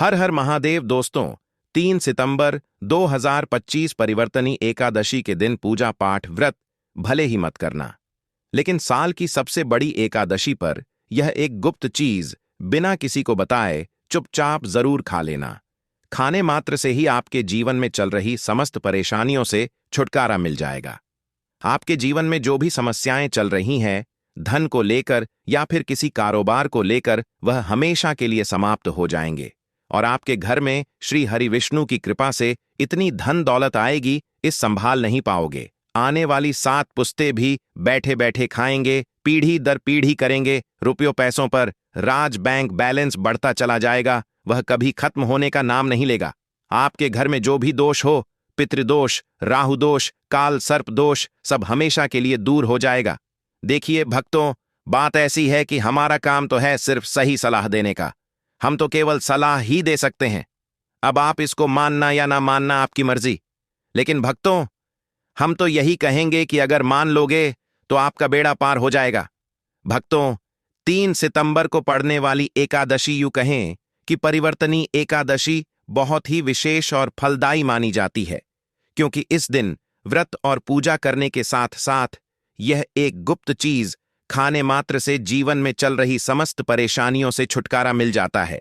हर हर महादेव दोस्तों। 3 सितंबर 2025 परिवर्तनी एकादशी के दिन पूजा पाठ व्रत भले ही मत करना, लेकिन साल की सबसे बड़ी एकादशी पर यह एक गुप्त चीज बिना किसी को बताए चुपचाप जरूर खा लेना। खाने मात्र से ही आपके जीवन में चल रही समस्त परेशानियों से छुटकारा मिल जाएगा। आपके जीवन में जो भी समस्याएं चल रही हैं, धन को लेकर या फिर किसी कारोबार को लेकर, वह हमेशा के लिए समाप्त हो जाएंगे और आपके घर में श्री हरि विष्णु की कृपा से इतनी धन दौलत आएगी, इस संभाल नहीं पाओगे। आने वाली 7 पुश्ते भी बैठे बैठे खाएंगे, पीढ़ी दर पीढ़ी करेंगे। रुपयों पैसों पर राज बैंक बैलेंस बढ़ता चला जाएगा, वह कभी खत्म होने का नाम नहीं लेगा। आपके घर में जो भी दोष हो, पितृदोष, राहु दोष, काल सर्प दोष, सब हमेशा के लिए दूर हो जाएगा। देखिए भक्तों, बात ऐसी है कि हमारा काम तो है सिर्फ सही सलाह देने का। हम तो केवल सलाह ही दे सकते हैं। अब आप इसको मानना या ना मानना आपकी मर्जी, लेकिन भक्तों, हम तो यही कहेंगे कि अगर मान लोगे तो आपका बेड़ा पार हो जाएगा। भक्तों, 3 सितंबर को पड़ने वाली एकादशी, यूं कहें कि परिवर्तनी एकादशी, बहुत ही विशेष और फलदायी मानी जाती है, क्योंकि इस दिन व्रत और पूजा करने के साथ साथ यह एक गुप्त चीज खाने मात्र से जीवन में चल रही समस्त परेशानियों से छुटकारा मिल जाता है।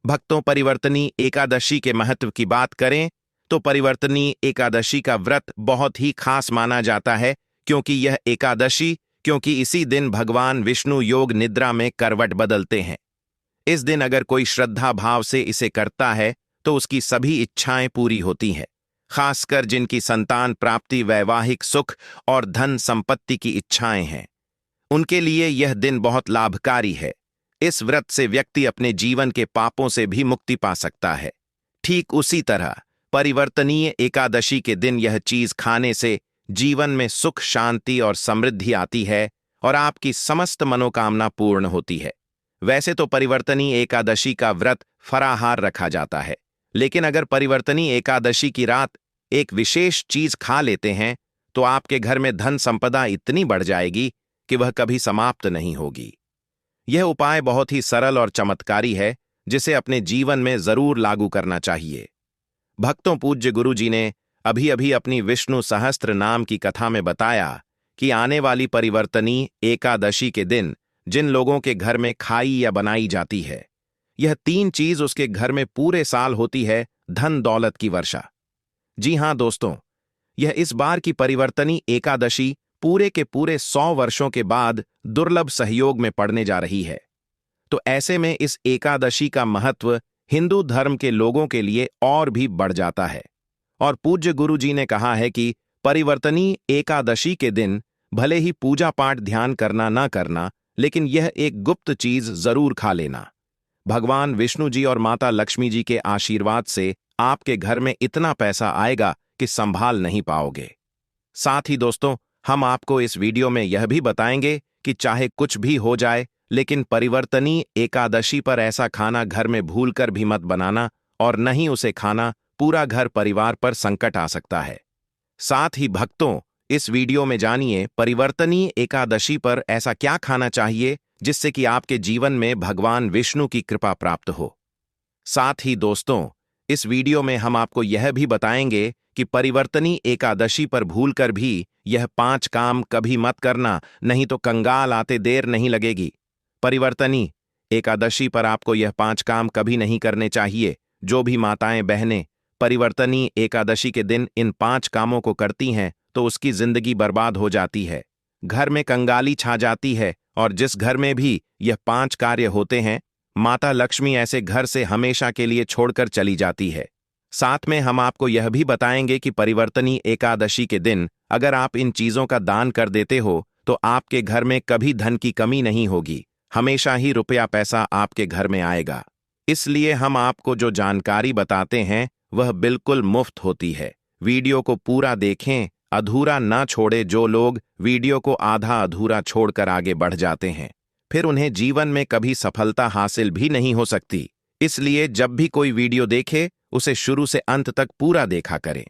भक्तों, परिवर्तनी एकादशी के महत्व की बात करें तो परिवर्तनी एकादशी का व्रत बहुत ही खास माना जाता है, क्योंकि इसी दिन भगवान विष्णु योग निद्रा में करवट बदलते हैं। इस दिन अगर कोई श्रद्धा भाव से इसे करता है तो उसकी सभी इच्छाएं पूरी होती हैं, खासकर जिनकी संतान प्राप्ति, वैवाहिक सुख और धन संपत्ति की इच्छाएं हैं, उनके लिए यह दिन बहुत लाभकारी है। इस व्रत से व्यक्ति अपने जीवन के पापों से भी मुक्ति पा सकता है। ठीक उसी तरह परिवर्तनीय एकादशी के दिन यह चीज खाने से जीवन में सुख, शांति और समृद्धि आती है और आपकी समस्त मनोकामना पूर्ण होती है। वैसे तो परिवर्तनी एकादशी का व्रत फराहार रखा जाता है, लेकिन अगर परिवर्तनी एकादशी की रात एक विशेष चीज खा लेते हैं तो आपके घर में धन संपदा इतनी बढ़ जाएगी कि वह कभी समाप्त नहीं होगी। यह उपाय बहुत ही सरल और चमत्कारी है, जिसे अपने जीवन में जरूर लागू करना चाहिए। भक्तों, पूज्य गुरु जी ने अभी अभी अपनी विष्णु सहस्त्र नाम की कथा में बताया कि आने वाली परिवर्तनी एकादशी के दिन जिन लोगों के घर में खाई या बनाई जाती है, यह 3 चीज उसके घर में पूरे साल होती है: धन दौलत की वर्षा। जी हां दोस्तों, यह इस बार की परिवर्तनी एकादशी पूरे के पूरे 100 वर्षों के बाद दुर्लभ सहयोग में पड़ने जा रही है। तो ऐसे में इस एकादशी का महत्व हिंदू धर्म के लोगों के लिए और भी बढ़ जाता है। और पूज्य गुरु जी ने कहा है कि परिवर्तनी एकादशी के दिन भले ही पूजा पाठ ध्यान करना ना करना, लेकिन यह एक गुप्त चीज जरूर खा लेना। भगवान विष्णु जी और माता लक्ष्मी जी के आशीर्वाद से आपके घर में इतना पैसा आएगा कि संभाल नहीं पाओगे। साथ ही दोस्तों, हम आपको इस वीडियो में यह भी बताएंगे कि चाहे कुछ भी हो जाए, लेकिन परिवर्तनी एकादशी पर ऐसा खाना घर में भूलकर भी मत बनाना, और न ही उसे खाना, पूरा घर परिवार पर संकट आ सकता है। साथ ही भक्तों, इस वीडियो में जानिए परिवर्तनी एकादशी पर ऐसा क्या खाना चाहिए जिससे कि आपके जीवन में भगवान विष्णु की कृपा प्राप्त हो। साथ ही दोस्तों, इस वीडियो में हम आपको यह भी बताएंगे कि परिवर्तनी एकादशी पर भूलकर भी यह 5 काम कभी मत करना, नहीं तो कंगाल आते देर नहीं लगेगी। परिवर्तनी एकादशी पर आपको यह 5 काम कभी नहीं करने चाहिए। जो भी माताएं बहनें परिवर्तनी एकादशी के दिन इन 5 कामों को करती हैं तो उसकी जिंदगी बर्बाद हो जाती है, घर में कंगाली छा जाती है, और जिस घर में भी यह 5 कार्य होते हैं, माता लक्ष्मी ऐसे घर से हमेशा के लिए छोड़कर चली जाती है। साथ में हम आपको यह भी बताएंगे कि परिवर्तनी एकादशी के दिन अगर आप इन चीजों का दान कर देते हो तो आपके घर में कभी धन की कमी नहीं होगी, हमेशा ही रुपया पैसा आपके घर में आएगा। इसलिए हम आपको जो जानकारी बताते हैं वह बिल्कुल मुफ्त होती है। वीडियो को पूरा देखें, अधूरा ना छोड़े। जो लोग वीडियो को आधा अधूरा छोड़कर आगे बढ़ जाते हैं, फिर उन्हें जीवन में कभी सफलता हासिल भी नहीं हो सकती। इसलिए जब भी कोई वीडियो देखे, उसे शुरू से अंत तक पूरा देखा करें।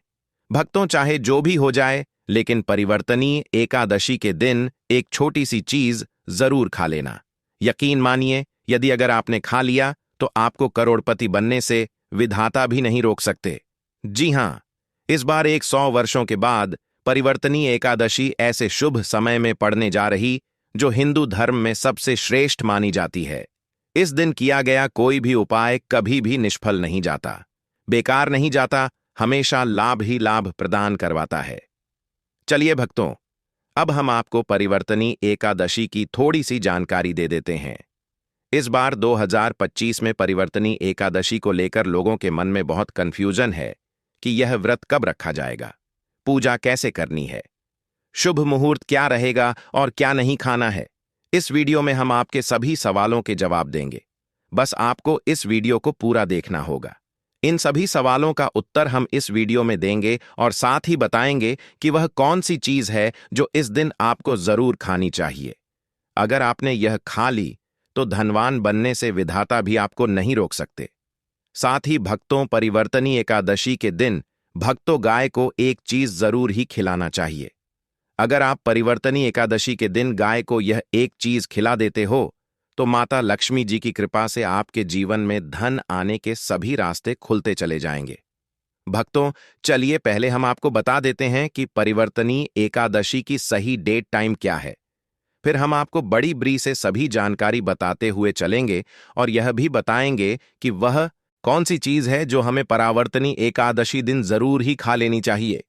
भक्तों, चाहे जो भी हो जाए, लेकिन परिवर्तनी एकादशी के दिन एक छोटी सी चीज जरूर खा लेना। यकीन मानिए, यदि अगर आपने खा लिया तो आपको करोड़पति बनने से विधाता भी नहीं रोक सकते। जी हां, इस बार 100 वर्षों के बाद परिवर्तनी एकादशी ऐसे शुभ समय में पड़ने जा रही जो हिंदू धर्म में सबसे श्रेष्ठ मानी जाती है। इस दिन किया गया कोई भी उपाय कभी भी निष्फल नहीं जाता, बेकार नहीं जाता, हमेशा लाभ ही लाभ प्रदान करवाता है। चलिए भक्तों, अब हम आपको परिवर्तनी एकादशी की थोड़ी सी जानकारी दे देते हैं। इस बार 2025 में परिवर्तनी एकादशी को लेकर लोगों के मन में बहुत कंफ्यूजन है कि यह व्रत कब रखा जाएगा, पूजा कैसे करनी है, शुभ मुहूर्त क्या रहेगा और क्या नहीं खाना है। इस वीडियो में हम आपके सभी सवालों के जवाब देंगे। बस आपको इस वीडियो को पूरा देखना होगा। इन सभी सवालों का उत्तर हम इस वीडियो में देंगे और साथ ही बताएंगे कि वह कौन सी चीज है जो इस दिन आपको जरूर खानी चाहिए। अगर आपने यह खा ली तो धनवान बनने से विधाता भी आपको नहीं रोक सकते। साथ ही भक्तों, परिवर्तनी एकादशी के दिन भक्तों गाय को एक चीज जरूर ही खिलाना चाहिए। अगर आप परिवर्तनी एकादशी के दिन गाय को यह एक चीज खिला देते हो तो माता लक्ष्मी जी की कृपा से आपके जीवन में धन आने के सभी रास्ते खुलते चले जाएंगे। भक्तों, चलिए पहले हम आपको बता देते हैं कि परिवर्तनी एकादशी की सही डेट टाइम क्या है। फिर हम आपको बड़ी ब्री से सभी जानकारी बताते हुए चलेंगे और यह भी बताएंगे कि वह कौन सी चीज है जो हमें परावर्तनी एकादशी दिन जरूर ही खा लेनी चाहिए।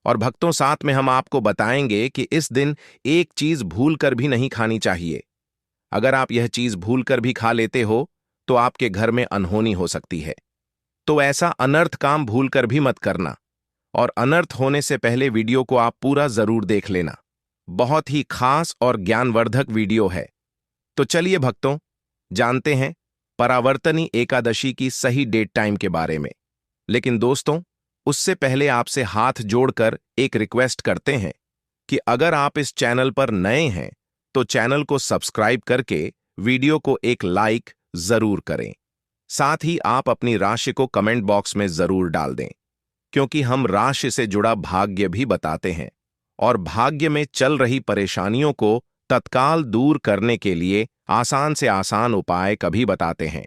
और भक्तों, साथ में हम आपको बताएंगे कि इस दिन एक चीज भूल कर भी नहीं खानी चाहिए। अगर आप यह चीज भूल कर भी खा लेते हो तो आपके घर में अनहोनी हो सकती है। तो ऐसा अनर्थ काम भूल कर भी मत करना और अनर्थ होने से पहले वीडियो को आप पूरा जरूर देख लेना। बहुत ही खास और ज्ञानवर्धक वीडियो है। तो चलिए भक्तों, जानते हैं परावर्तनी एकादशी की सही डेट टाइम के बारे में। लेकिन दोस्तों, उससे पहले आपसे हाथ जोड़कर एक रिक्वेस्ट करते हैं कि अगर आप इस चैनल पर नए हैं तो चैनल को सब्सक्राइब करके वीडियो को एक लाइक जरूर करें। साथ ही आप अपनी राशि को कमेंट बॉक्स में जरूर डाल दें, क्योंकि हम राशि से जुड़ा भाग्य भी बताते हैं और भाग्य में चल रही परेशानियों को तत्काल दूर करने के लिए आसान से आसान उपाय कभी बताते हैं।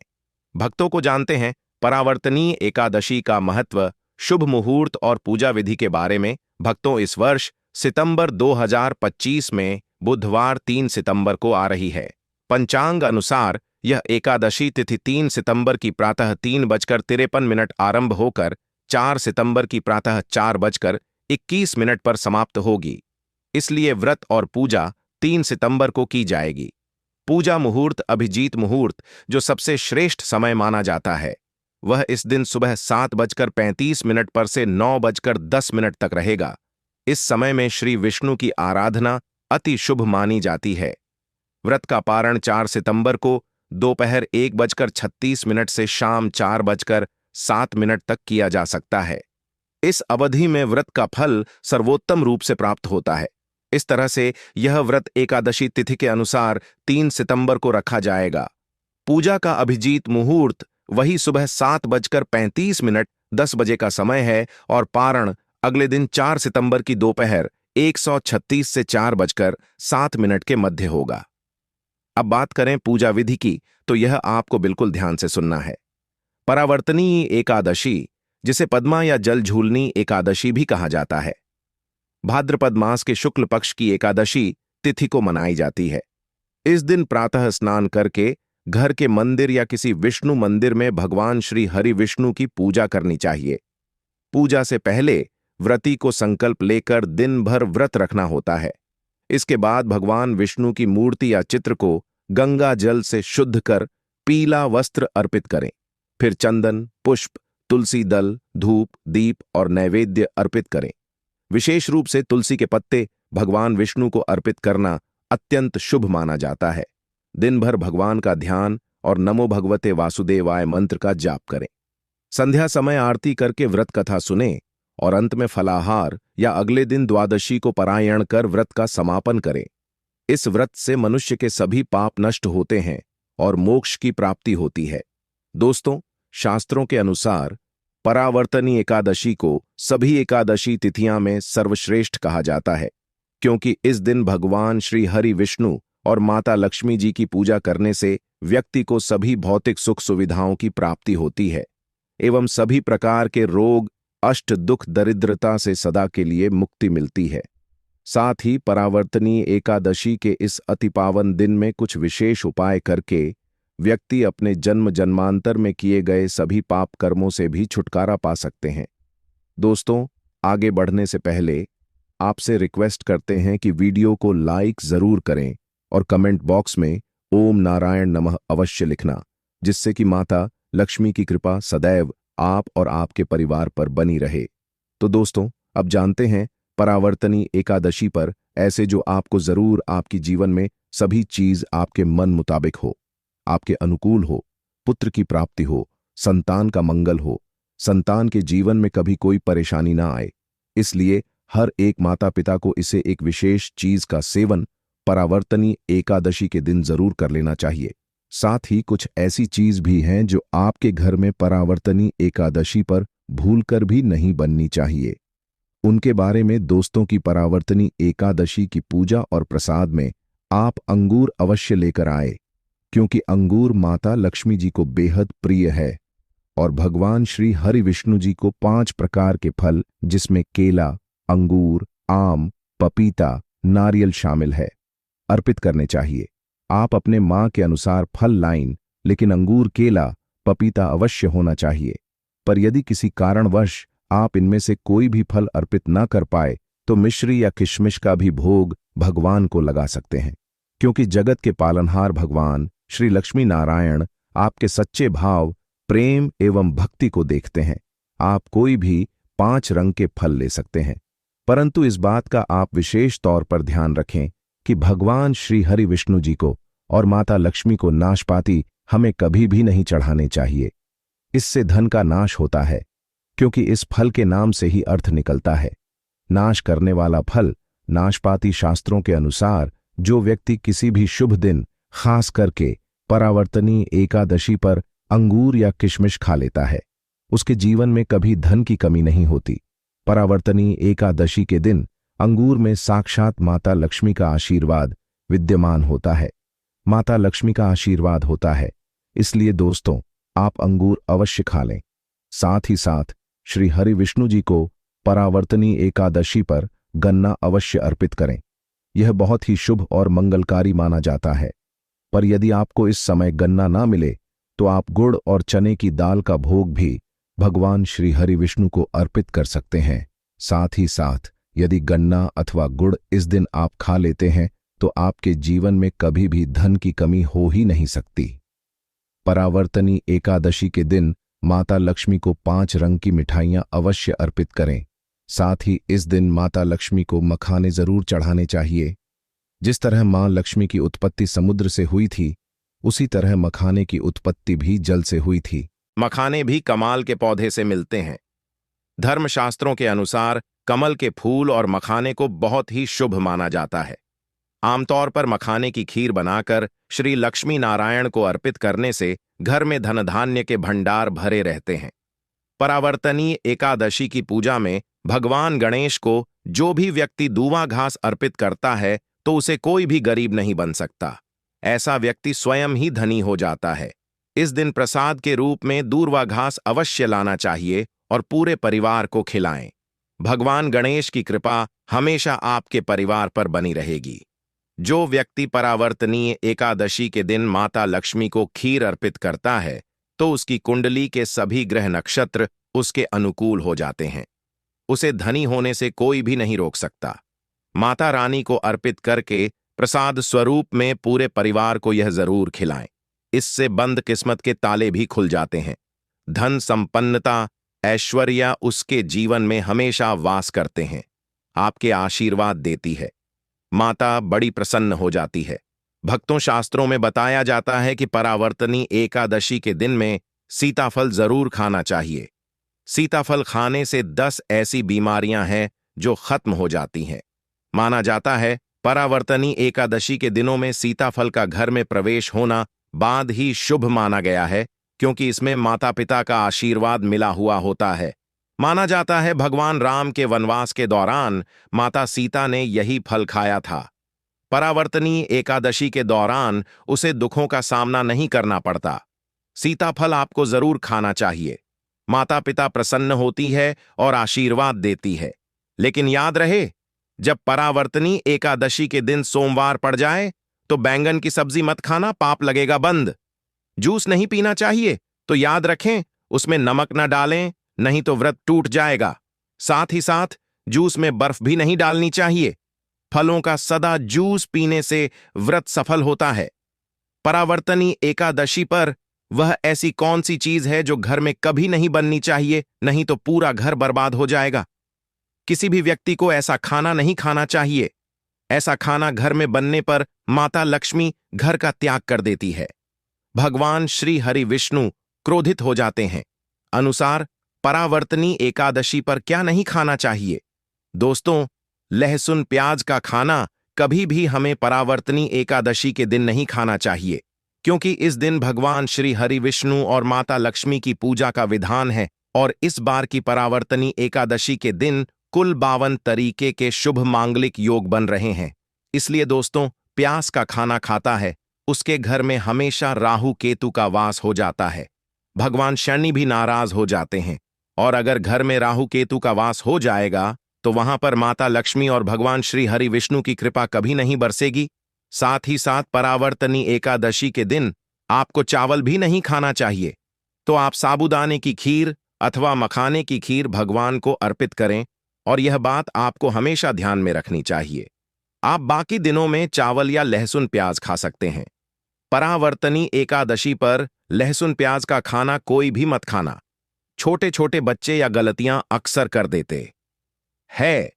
भक्तों को जानते हैं परावर्तनीय एकादशी का महत्व, शुभ मुहूर्त और पूजा विधि के बारे में। भक्तों, इस वर्ष सितंबर 2025 में बुधवार 3 सितंबर को आ रही है। पंचांग अनुसार यह एकादशी तिथि 3 सितंबर की प्रातः 3:53 आरंभ होकर 4 सितंबर की प्रातः 4:21 पर समाप्त होगी। इसलिए व्रत और पूजा 3 सितंबर को की जाएगी। पूजा मुहूर्त अभिजीत मुहूर्त, जो सबसे श्रेष्ठ समय माना जाता है, वह इस दिन सुबह 7:35 पर से 9:10 तक रहेगा। इस समय में श्री विष्णु की आराधना अति शुभ मानी जाती है। व्रत का पारण 4 सितंबर को दोपहर 1:36 से शाम 4:07 तक किया जा सकता है। इस अवधि में व्रत का फल सर्वोत्तम रूप से प्राप्त होता है। इस तरह से यह व्रत एकादशी तिथि के अनुसार 3 सितंबर को रखा जाएगा। पूजा का अभिजीत मुहूर्त वही सुबह 7:35 10 बजे का समय है और पारण अगले दिन 4 सितंबर की दोपहर 1:36 से 4:07 के मध्य होगा। अब बात करें पूजा विधि की, तो यह आपको बिल्कुल ध्यान से सुनना है। परावर्तनी एकादशी, जिसे पद्मा या जल झूलनी एकादशी भी कहा जाता है, भाद्रपद मास के शुक्ल पक्ष की एकादशी तिथि को मनाई जाती है। इस दिन प्रातः स्नान करके घर के मंदिर या किसी विष्णु मंदिर में भगवान श्री हरि विष्णु की पूजा करनी चाहिए। पूजा से पहले व्रती को संकल्प लेकर दिन भर व्रत रखना होता है। इसके बाद भगवान विष्णु की मूर्ति या चित्र को गंगा जल से शुद्ध कर पीला वस्त्र अर्पित करें। फिर चंदन, पुष्प, तुलसी दल, धूप, दीप और नैवेद्य अर्पित करें। विशेष रूप से तुलसी के पत्ते भगवान विष्णु को अर्पित करना अत्यंत शुभ माना जाता है। दिन भर भगवान का ध्यान और नमो भगवते वासुदेवाय मंत्र का जाप करें। संध्या समय आरती करके व्रत कथा सुने और अंत में फलाहार या अगले दिन द्वादशी को पारायण कर व्रत का समापन करें। इस व्रत से मनुष्य के सभी पाप नष्ट होते हैं और मोक्ष की प्राप्ति होती है। दोस्तों, शास्त्रों के अनुसार परावर्तनी एकादशी को सभी एकादशी तिथियां में सर्वश्रेष्ठ कहा जाता है, क्योंकि इस दिन भगवान श्री हरि विष्णु और माता लक्ष्मी जी की पूजा करने से व्यक्ति को सभी भौतिक सुख सुविधाओं की प्राप्ति होती है एवं सभी प्रकार के रोग, अष्ट दुख, दरिद्रता से सदा के लिए मुक्ति मिलती है। साथ ही परावर्तनीय एकादशी के इस अति पावन दिन में कुछ विशेष उपाय करके व्यक्ति अपने जन्म जन्मांतर में किए गए सभी पाप कर्मों से भी छुटकारा पा सकते हैं। दोस्तों, आगे बढ़ने से पहले आपसे रिक्वेस्ट करते हैं कि वीडियो को लाइक जरूर करें और कमेंट बॉक्स में ओम नारायण नमः अवश्य लिखना, जिससे कि माता लक्ष्मी की कृपा सदैव आप और आपके परिवार पर बनी रहे। तो दोस्तों, अब जानते हैं परावर्तनी एकादशी पर ऐसे जो आपको जरूर आपकी जीवन में सभी चीज आपके मन मुताबिक हो, आपके अनुकूल हो, पुत्र की प्राप्ति हो, संतान का मंगल हो, संतान के जीवन में कभी कोई परेशानी ना आए। इसलिए हर एक माता पिता को इसे एक विशेष चीज का सेवन परावर्तनी एकादशी के दिन जरूर कर लेना चाहिए। साथ ही कुछ ऐसी चीज भी हैं जो आपके घर में परावर्तनी एकादशी पर भूलकर भी नहीं बननी चाहिए। उनके बारे में दोस्तों की परावर्तनी एकादशी की पूजा और प्रसाद में आप अंगूर अवश्य लेकर आए, क्योंकि अंगूर माता लक्ष्मी जी को बेहद प्रिय है और भगवान श्री हरि विष्णु जी को 5 प्रकार के फल, जिसमें केला, अंगूर, आम, पपीता, नारियल शामिल है, अर्पित करने चाहिए। आप अपने मां के अनुसार फल लाइन, लेकिन अंगूर, केला, पपीता अवश्य होना चाहिए। पर यदि किसी कारणवश आप इनमें से कोई भी फल अर्पित न कर पाए तो मिश्री या किशमिश का भी भोग भगवान को लगा सकते हैं, क्योंकि जगत के पालनहार भगवान श्री लक्ष्मी नारायण आपके सच्चे भाव, प्रेम एवं भक्ति को देखते हैं। आप कोई भी 5 रंग के फल ले सकते हैं, परंतु इस बात का आप विशेष तौर पर ध्यान रखें कि भगवान श्री हरि विष्णु जी को और माता लक्ष्मी को नाशपाती हमें कभी भी नहीं चढ़ाने चाहिए। इससे धन का नाश होता है, क्योंकि इस फल के नाम से ही अर्थ निकलता है नाश करने वाला फल। नाशपाती शास्त्रों के अनुसार जो व्यक्ति किसी भी शुभ दिन, खास करके परावर्तनी एकादशी पर अंगूर या किशमिश खा लेता है, उसके जीवन में कभी धन की कमी नहीं होती। परावर्तनी एकादशी के दिन अंगूर में साक्षात माता लक्ष्मी का आशीर्वाद विद्यमान होता है, माता लक्ष्मी का आशीर्वाद होता है। इसलिए दोस्तों, आप अंगूर अवश्य खा लें। साथ ही साथ श्री हरि विष्णु जी को परावर्तनी एकादशी पर गन्ना अवश्य अर्पित करें। यह बहुत ही शुभ और मंगलकारी माना जाता है। पर यदि आपको इस समय गन्ना ना मिले तो आप गुड़ और चने की दाल का भोग भी भगवान श्री हरि विष्णु को अर्पित कर सकते हैं। साथ ही साथ यदि गन्ना अथवा गुड़ इस दिन आप खा लेते हैं तो आपके जीवन में कभी भी धन की कमी हो ही नहीं सकती। परावर्तनी एकादशी के दिन माता लक्ष्मी को 5 रंग की मिठाइयां अवश्य अर्पित करें। साथ ही इस दिन माता लक्ष्मी को मखाने जरूर चढ़ाने चाहिए। जिस तरह मां लक्ष्मी की उत्पत्ति समुद्र से हुई थी, उसी तरह मखाने की उत्पत्ति भी जल से हुई थी। मखाने भी कमाल के पौधे से मिलते हैं। धर्मशास्त्रों के अनुसार कमल के फूल और मखाने को बहुत ही शुभ माना जाता है। आमतौर पर मखाने की खीर बनाकर श्री लक्ष्मी नारायण को अर्पित करने से घर में धन धान्य के भंडार भरे रहते हैं। परावर्तनी एकादशी की पूजा में भगवान गणेश को जो भी व्यक्ति दूवा घास अर्पित करता है तो उसे कोई भी गरीब नहीं बन सकता। ऐसा व्यक्ति स्वयं ही धनी हो जाता है। इस दिन प्रसाद के रूप में दूर्वा घास अवश्य लाना चाहिए और पूरे परिवार को खिलाएं। भगवान गणेश की कृपा हमेशा आपके परिवार पर बनी रहेगी। जो व्यक्ति परावर्तनीय एकादशी के दिन माता लक्ष्मी को खीर अर्पित करता है तो उसकी कुंडली के सभी ग्रह नक्षत्र उसके अनुकूल हो जाते हैं। उसे धनी होने से कोई भी नहीं रोक सकता। माता रानी को अर्पित करके प्रसाद स्वरूप में पूरे परिवार को यह जरूर खिलाएं। इससे बंद किस्मत के ताले भी खुल जाते हैं। धन, संपन्नता, ऐश्वर्य उसके जीवन में हमेशा वास करते हैं। आपके आशीर्वाद देती है। माता बड़ी प्रसन्न हो जाती है। भक्तों, शास्त्रों में बताया जाता है कि परावर्तनी एकादशी के दिन में सीताफल जरूर खाना चाहिए। सीताफल खाने से 10 ऐसी बीमारियां हैं जो खत्म हो जाती हैं। माना जाता है परावर्तनी एकादशी के दिनों में सीताफल का घर में प्रवेश होना बाद ही शुभ माना गया है, क्योंकि इसमें माता पिता का आशीर्वाद मिला हुआ होता है। माना जाता है भगवान राम के वनवास के दौरान माता सीता ने यही फल खाया था। परावर्तनी एकादशी के दौरान उसे दुखों का सामना नहीं करना पड़ता। सीताफल आपको जरूर खाना चाहिए। माता पिता प्रसन्न होती है और आशीर्वाद देती है। लेकिन याद रहे, जब परावर्तनी एकादशी के दिन सोमवार पड़ जाए तो बैंगन की सब्जी मत खाना, पाप लगेगा बंद। जूस नहीं पीना चाहिए तो याद रखें उसमें नमक न डालें, नहीं तो व्रत टूट जाएगा। साथ ही साथ जूस में बर्फ भी नहीं डालनी चाहिए। फलों का सदा जूस पीने से व्रत सफल होता है। परावर्तनी एकादशी पर वह ऐसी कौन सी चीज है जो घर में कभी नहीं बननी चाहिए, नहीं तो पूरा घर बर्बाद हो जाएगा। किसी भी व्यक्ति को ऐसा खाना नहीं खाना चाहिए। ऐसा खाना घर में बनने पर माता लक्ष्मी घर का त्याग कर देती है। भगवान श्री हरि विष्णु क्रोधित हो जाते हैं। अनुसार परावर्तनी एकादशी पर क्या नहीं खाना चाहिए? दोस्तों, लहसुन प्याज का खाना कभी भी हमें परावर्तनी एकादशी के दिन नहीं खाना चाहिए, क्योंकि इस दिन भगवान श्री हरि विष्णु और माता लक्ष्मी की पूजा का विधान है और इस बार की परावर्तनी एकादशी के दिन कुल 52 तरीके के शुभ मांगलिक योग बन रहे हैं। इसलिए दोस्तों, प्याज का खाना खाता है उसके घर में हमेशा राहु केतु का वास हो जाता है। भगवान शनि भी नाराज हो जाते हैं और अगर घर में राहु केतु का वास हो जाएगा तो वहां पर माता लक्ष्मी और भगवान श्री हरि विष्णु की कृपा कभी नहीं बरसेगी। साथ ही साथ परावर्तनी एकादशी के दिन आपको चावल भी नहीं खाना चाहिए। तो आप साबूदाने की खीर अथवा मखाने की खीर भगवान को अर्पित करें और यह बात आपको हमेशा ध्यान में रखनी चाहिए। आप बाकी दिनों में चावल या लहसुन प्याज खा सकते हैं। परावर्तनी एकादशी पर लहसुन प्याज का खाना कोई भी मत खाना। छोटे छोटे बच्चे या गलतियां अक्सर कर देते है।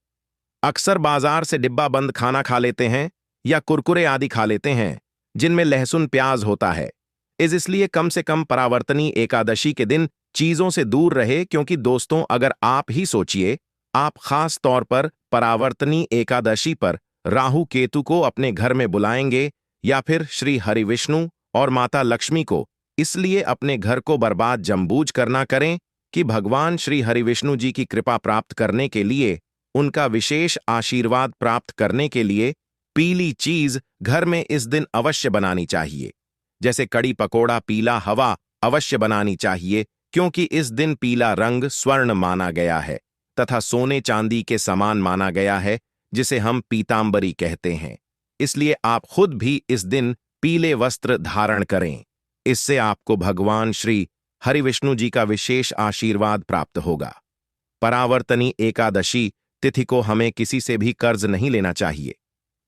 अक्सर बाजार से डिब्बा बंद खाना खा लेते हैं या कुरकुरे आदि खा लेते हैं जिनमें लहसुन प्याज होता है। इसलिए कम से कम परावर्तनी एकादशी के दिन चीजों से दूर रहे, क्योंकि दोस्तों अगर आप ही सोचिए, आप खास तौर पर परावर्तनी एकादशी पर राहु केतु को अपने घर में बुलाएंगे या फिर श्री हरि विष्णु और माता लक्ष्मी को, इसलिए अपने घर को बर्बाद जमबूझ करना करें कि भगवान श्री हरि विष्णु जी की कृपा प्राप्त करने के लिए, उनका विशेष आशीर्वाद प्राप्त करने के लिए पीली चीज घर में इस दिन अवश्य बनानी चाहिए। जैसे कड़ी पकोड़ा, पीला हवा अवश्य बनानी चाहिए, क्योंकि इस दिन पीला रंग स्वर्ण माना गया है तथा सोने चांदी के समान माना गया है, जिसे हम पीतांबरी कहते हैं। इसलिए आप खुद भी इस दिन पीले वस्त्र धारण करें। इससे आपको भगवान श्री हरि विष्णु जी का विशेष आशीर्वाद प्राप्त होगा। परावर्तनी एकादशी तिथि को हमें किसी से भी कर्ज नहीं लेना चाहिए।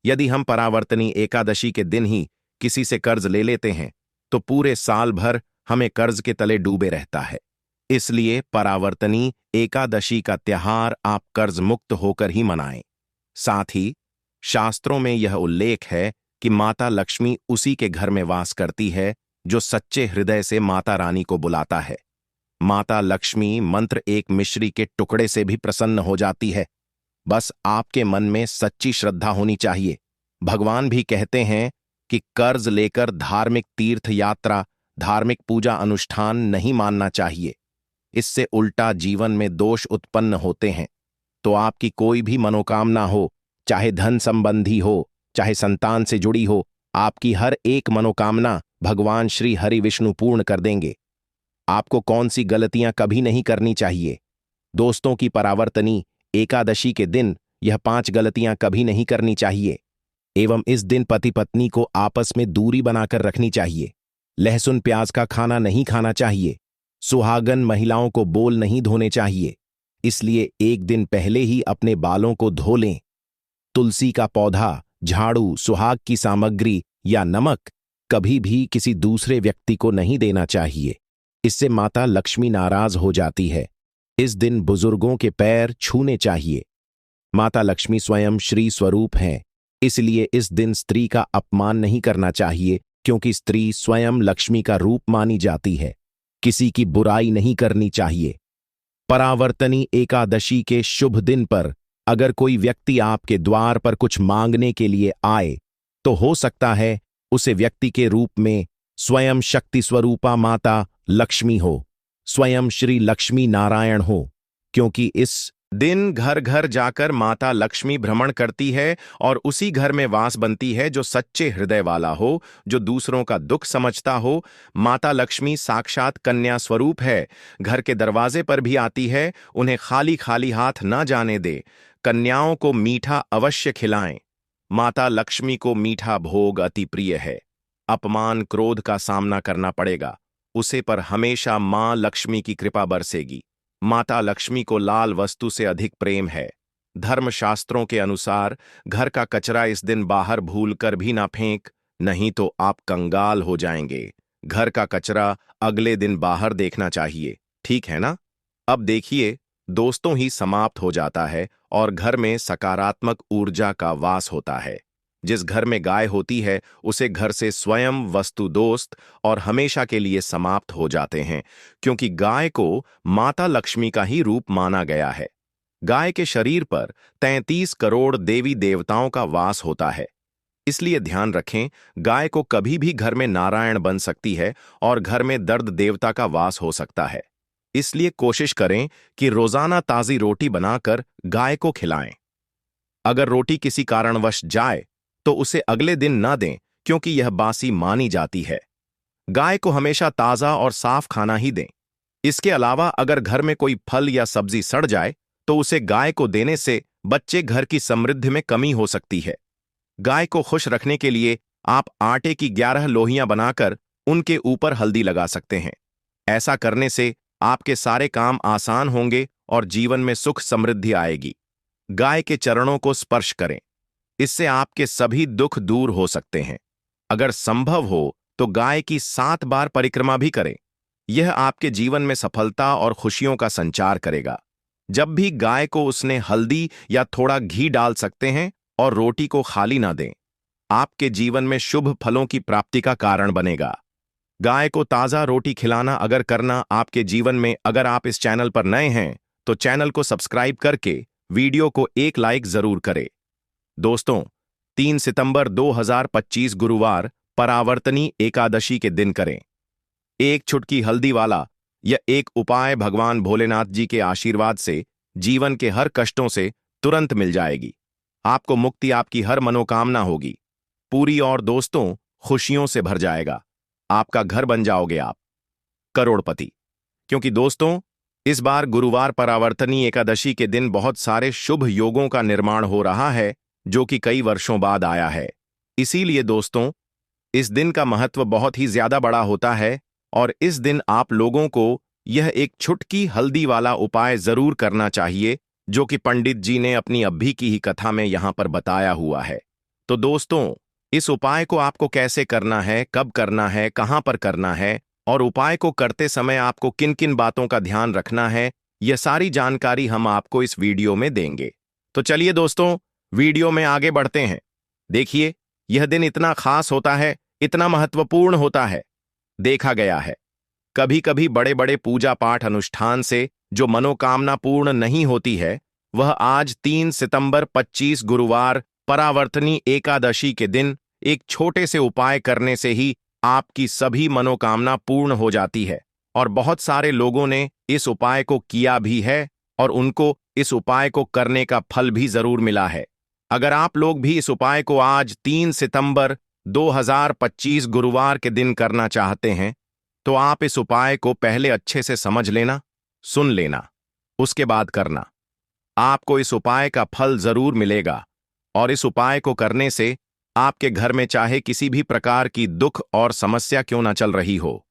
यदि हम परावर्तनी एकादशी के दिन ही किसी से कर्ज ले लेते हैं तो पूरे साल भर हमें कर्ज के तले डूबे रहता है। इसलिए परावर्तनी एकादशी का त्योहार आप कर्ज मुक्त होकर ही मनाएं। साथ ही शास्त्रों में यह उल्लेख है कि माता लक्ष्मी उसी के घर में वास करती है जो सच्चे हृदय से माता रानी को बुलाता है। माता लक्ष्मी मंत्र एक मिश्री के टुकड़े से भी प्रसन्न हो जाती है। बस आपके मन में सच्ची श्रद्धा होनी चाहिए। भगवान भी कहते हैं कि कर्ज लेकर धार्मिक तीर्थ यात्रा, धार्मिक पूजा अनुष्ठान नहीं मानना चाहिए। इससे उल्टा जीवन में दोष उत्पन्न होते हैं। तो आपकी कोई भी मनोकामना हो, चाहे धन संबंधी हो, चाहे संतान से जुड़ी हो, आपकी हर एक मनोकामना भगवान श्री हरि विष्णु पूर्ण कर देंगे। आपको कौन सी गलतियां कभी नहीं करनी चाहिए? दोस्तों की परावर्तनी एकादशी के दिन यह 5 गलतियां कभी नहीं करनी चाहिए। एवं इस दिन पति पत्नी को आपस में दूरी बनाकर रखनी चाहिए। लहसुन प्याज का खाना नहीं खाना चाहिए। सुहागन महिलाओं को बोल नहीं धोने चाहिए, इसलिए एक दिन पहले ही अपने बालों को धो लें। तुलसी का पौधा, झाड़ू, सुहाग की सामग्री या नमक कभी भी किसी दूसरे व्यक्ति को नहीं देना चाहिए। इससे माता लक्ष्मी नाराज हो जाती है। इस दिन बुजुर्गों के पैर छूने चाहिए। माता लक्ष्मी स्वयं श्री स्वरूप हैं, इसलिए इस दिन स्त्री का अपमान नहीं करना चाहिए, क्योंकि स्त्री स्वयं लक्ष्मी का रूप मानी जाती है। किसी की बुराई नहीं करनी चाहिए। परावर्तनी एकादशी के शुभ दिन पर अगर कोई व्यक्ति आपके द्वार पर कुछ मांगने के लिए आए तो हो सकता है उसे व्यक्ति के रूप में स्वयं शक्ति स्वरूपा माता लक्ष्मी हो, स्वयं श्री लक्ष्मी नारायण हो, क्योंकि इस दिन घर घर जाकर माता लक्ष्मी भ्रमण करती है और उसी घर में वास बनती है जो सच्चे हृदय वाला हो, जो दूसरों का दुख समझता हो। माता लक्ष्मी साक्षात कन्या स्वरूप है। घर के दरवाजे पर भी आती है। उन्हें खाली खाली हाथ न जाने दे। कन्याओं को मीठा अवश्य खिलाएं। माता लक्ष्मी को मीठा भोग अति प्रिय है। अपमान क्रोध का सामना करना पड़ेगा, उसे पर हमेशा मां लक्ष्मी की कृपा बरसेगी। माता लक्ष्मी को लाल वस्तु से अधिक प्रेम है। धर्मशास्त्रों के अनुसार घर का कचरा इस दिन बाहर भूलकर भी ना फेंक, नहीं तो आप कंगाल हो जाएंगे। घर का कचरा अगले दिन बाहर देखना चाहिए, ठीक है ना? अब देखिए, दोस्तों ही समाप्त हो जाता है और घर में सकारात्मक ऊर्जा का वास होता है। जिस घर में गाय होती है उसे घर से स्वयं वस्तु दोस्त और हमेशा के लिए समाप्त हो जाते हैं, क्योंकि गाय को माता लक्ष्मी का ही रूप माना गया है। गाय के शरीर पर 33 करोड़ देवी देवताओं का वास होता है। इसलिए ध्यान रखें, गाय को कभी भी घर में नारायण बन सकती है और घर में दर्द देवता का वास हो सकता है। इसलिए कोशिश करें कि रोजाना ताजी रोटी बनाकर गाय को खिलाएं। अगर रोटी किसी कारणवश जाए तो उसे अगले दिन न दें, क्योंकि यह बासी मानी जाती है। गाय को हमेशा ताजा और साफ खाना ही दें। इसके अलावा अगर घर में कोई फल या सब्जी सड़ जाए तो उसे गाय को देने से बच्चे घर की समृद्धि में कमी हो सकती है। गाय को खुश रखने के लिए आप आटे की 11 लोहियां बनाकर उनके ऊपर हल्दी लगा सकते हैं। ऐसा करने से आपके सारे काम आसान होंगे और जीवन में सुख समृद्धि आएगी। गाय के चरणों को स्पर्श करें, इससे आपके सभी दुख दूर हो सकते हैं। अगर संभव हो तो गाय की 7 बार परिक्रमा भी करें। यह आपके जीवन में सफलता और खुशियों का संचार करेगा। जब भी गाय को उसने हल्दी या थोड़ा घी डाल सकते हैं और रोटी को खाली ना दें। आपके जीवन में शुभ फलों की प्राप्ति का कारण बनेगा। गाय को ताजा रोटी खिलाना अगर करना आपके जीवन में, अगर आप इस चैनल पर नए हैं तो चैनल को सब्सक्राइब करके वीडियो को एक लाइक जरूर करें। दोस्तों, 3 सितंबर 2025 गुरुवार परावर्तनी एकादशी के दिन करें। एक चुटकी हल्दी वाला यह एक उपाय भगवान भोलेनाथ जी के आशीर्वाद से जीवन के हर कष्टों से तुरंत मिल जाएगी। आपको मुक्ति, आपकी हर मनोकामना होगी पूरी और दोस्तों खुशियों से भर जाएगा। आपका घर बन जाओगे आप करोड़पति। क्योंकि दोस्तों, इस बार गुरुवार परावर्तनी एकादशी के दिन बहुत सारे शुभ योगों का निर्माण हो रहा है, जो कि कई वर्षों बाद आया है। इसीलिए दोस्तों, इस दिन का महत्व बहुत ही ज्यादा बड़ा होता है और इस दिन आप लोगों को यह एक छुटकी हल्दी वाला उपाय जरूर करना चाहिए, जो कि पंडित जी ने अपनी अभी की ही कथा में यहां पर बताया हुआ है। तो दोस्तों, इस उपाय को आपको कैसे करना है, कब करना है, कहां पर करना है और उपाय को करते समय आपको किन किन बातों का ध्यान रखना है, यह सारी जानकारी हम आपको इस वीडियो में देंगे। तो चलिए दोस्तों, वीडियो में आगे बढ़ते हैं। देखिए, यह दिन इतना खास होता है, इतना महत्वपूर्ण होता है। देखा गया है कभी कभी बड़े बड़े पूजा पाठ अनुष्ठान से जो मनोकामना पूर्ण नहीं होती है, वह आज 3 सितंबर 25 गुरुवार परावर्तनी एकादशी के दिन एक छोटे से उपाय करने से ही आपकी सभी मनोकामना पूर्ण हो जाती है। और बहुत सारे लोगों ने इस उपाय को किया भी है और उनको इस उपाय को करने का फल भी जरूर मिला है। अगर आप लोग भी इस उपाय को आज 3 सितंबर 2025 गुरुवार के दिन करना चाहते हैं, तो आप इस उपाय को पहले अच्छे से समझ लेना, सुन लेना, उसके बाद करना। आपको इस उपाय का फल जरूर मिलेगा और इस उपाय को करने से आपके घर में चाहे किसी भी प्रकार की दुख और समस्या क्यों ना चल रही हो,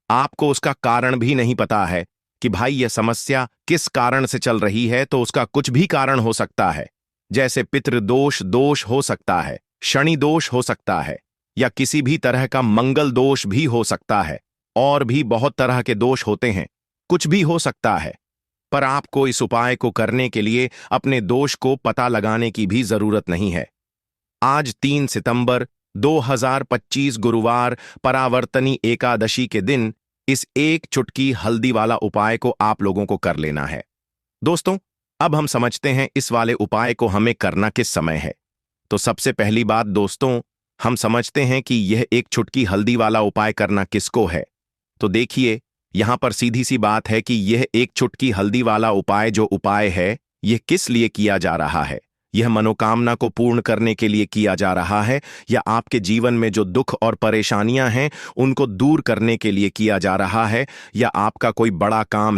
आपको उसका कारण भी नहीं पता है कि भाई यह समस्या किस कारण से चल रही है, तो उसका कुछ भी कारण हो सकता है। जैसे पितृदोष दोष हो सकता है, शनि दोष हो सकता है, या किसी भी तरह का मंगल दोष भी हो सकता है, और भी बहुत तरह के दोष होते हैं, कुछ भी हो सकता है। पर आपको इस उपाय को करने के लिए अपने दोष को पता लगाने की भी जरूरत नहीं है। आज 3 सितंबर 2025 गुरुवार परावर्तनी एकादशी के दिन इस एक चुटकी हल्दी वाला उपाय को आप लोगों को कर लेना है। दोस्तों, अब हम समझते हैं इस वाले उपाय को हमें करना किस समय है। तो सबसे पहली बात दोस्तों, हम समझते हैं कि यह एक चुटकी हल्दी वाला उपाय करना किसको है। तो देखिए, यहां पर सीधी सी बात है कि यह एक चुटकी हल्दी वाला उपाय जो उपाय है, यह किस लिए किया जा रहा है? यह मनोकामना को पूर्ण करने के लिए किया जा रहा है, या आपके जीवन में जो दुख और परेशानियां हैं उनको दूर करने के लिए किया जा रहा है, या आपका कोई बड़ा काम है